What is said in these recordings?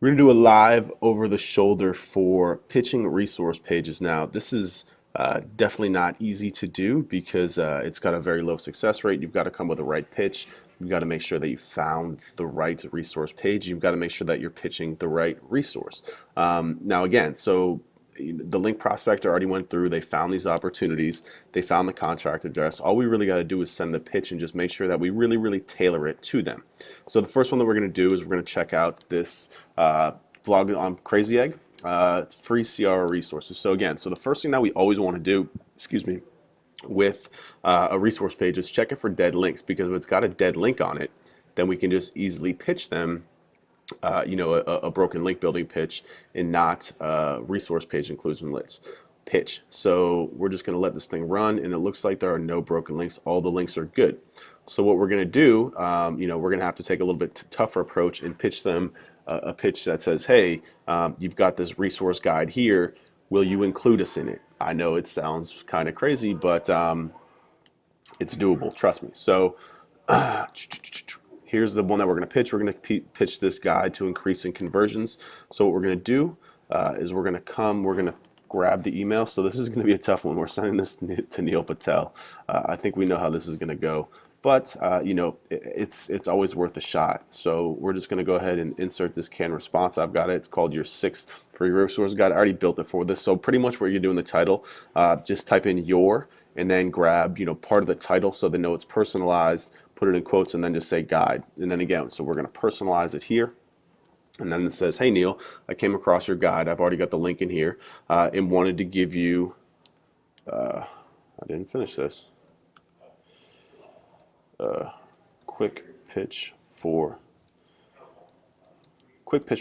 We're going to do a live over the shoulder for pitching resource pages. Now, this is definitely not easy to do because it's got a very low success rate. You've got to come with the right pitch. You've got to make sure that you found the right resource page. You've got to make sure that you're pitching the right resource. Now, again, so the link prospector already went through. They found these opportunities. They found the contract address. All we really got to do is send the pitch and just make sure that we really, really tailor it to them. So the first one that we're going to do is we're going to check out this blog on Crazy Egg. It's free CRO resources. So again, so the first thing that we always want to do, excuse me, with a resource page is check it for dead links, because if it's got a dead link on it, then we can just easily pitch them a broken link building pitch and not resource page inclusion lists pitch. So we're just going to let this thing run, and it looks like there are no broken links. All the links are good. So what we're going to do, we're going to have to take a little bit tougher approach and pitch them a pitch that says, hey, you've got this resource guide here. Will you include us in it? I know it sounds kind of crazy, but it's doable. Trust me. So here's the one that we're going to pitch. We're going to pitch this guide to increasing conversions. So what we're going to do is we're going to grab the email. So this is going to be a tough one. We're sending this to Neil Patel. I think we know how this is going to go, but it's always worth a shot. So we're just going to go ahead and insert this canned response. I've got it. It's called your 6th free resource guide. I already built it for this. So pretty much what you do in the title, just type in your, and then grab part of the title so they know it's personalized. Put it in quotes and then just say guide. And then again, so we're going to personalize it here. And then it says, hey Neil, I came across your guide. I've already got the link in here and wanted to give you, I didn't finish this, quick pitch for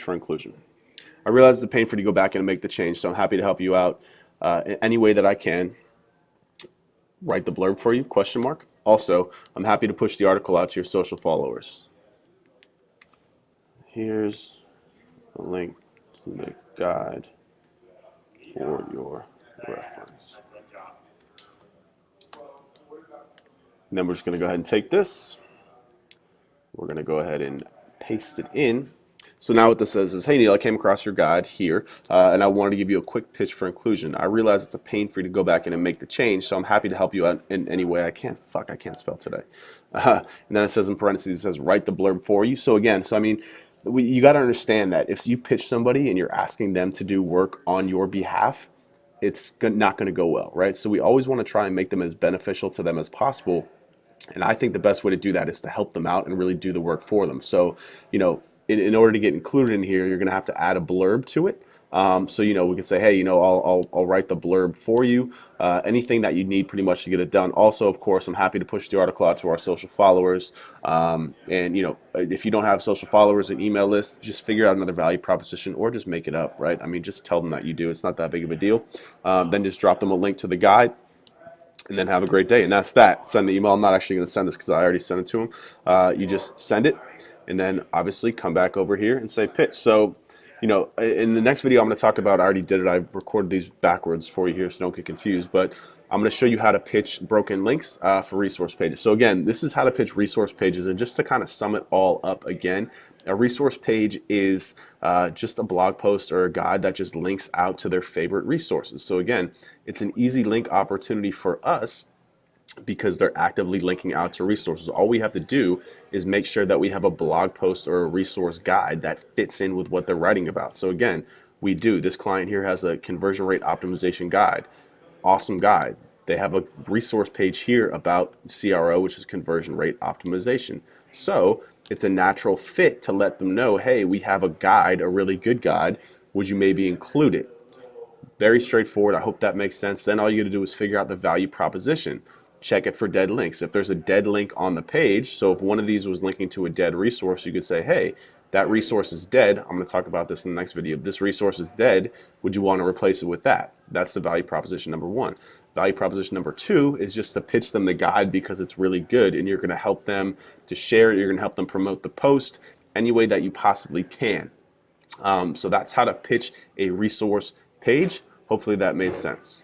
inclusion. I realize it's a pain for you to go back and make the change, so I'm happy to help you out in any way that I can. Write the blurb for you, question mark. Also, I'm happy to push the article out to your social followers. Here's a link to the guide for your reference. And then we're just going to go ahead and take this. We're going to go ahead and paste it in. So now what this says is, hey Neil, I came across your guide here, and I wanted to give you a quick pitch for inclusion. I realize it's a pain for you to go back in and make the change, so I'm happy to help you out in any way I can. Fuck, I can't spell today. And then it says in parentheses, it says write the blurb for you. So again, so I mean, you got to understand that if you pitch somebody and you're asking them to do work on your behalf, it's not going to go well, right? So we always want to try and make them as beneficial to them as possible. And I think the best way to do that is to help them out and really do the work for them. So, in order to get included in here, you're going to have to add a blurb to it. So, we can say, hey, I'll write the blurb for you. Anything that you need pretty much to get it done. Also, of course, I'm happy to push the article out to our social followers. And, if you don't have social followers and email lists, just figure out another value proposition or just make it up, right? I mean, just tell them that you do. It's not that big of a deal. Then just drop them a link to the guide. And then have a great day. And that's that. Send the email. I'm not actually going to send this because I already sent it to him. You just send it, and then obviously come back over here and say pitch. So, in the next video I'm going to talk about, I already did it. I recorded these backwards for you here so don't get confused. But I'm going to show you how to pitch broken links for resource pages. So again, this is how to pitch resource pages. And just to kind of sum it all up again, a resource page is just a blog post or a guide that just links out to their favorite resources. So again, it's an easy link opportunity for us because they're actively linking out to resources. All we have to do is make sure that we have a blog post or a resource guide that fits in with what they're writing about. So again, we do. This client here has a conversion rate optimization guide. Awesome guide. They have a resource page here about CRO, which is conversion rate optimization. So it's a natural fit to let them know, hey, we have a guide, a really good guide. Would you maybe include it? Very straightforward. I hope that makes sense. Then all you got to do is figure out the value proposition. Check it for dead links. If there's a dead link on the page, so if one of these was linking to a dead resource, you could say, hey, that resource is dead. I'm going to talk about this in the next video. If this resource is dead, would you want to replace it with that? That's the value proposition number one. Value proposition number two is just to pitch them the guide because it's really good, and you're going to help them to share it. You're going to help them promote the post any way that you possibly can. So that's how to pitch a resource page. Hopefully that made sense.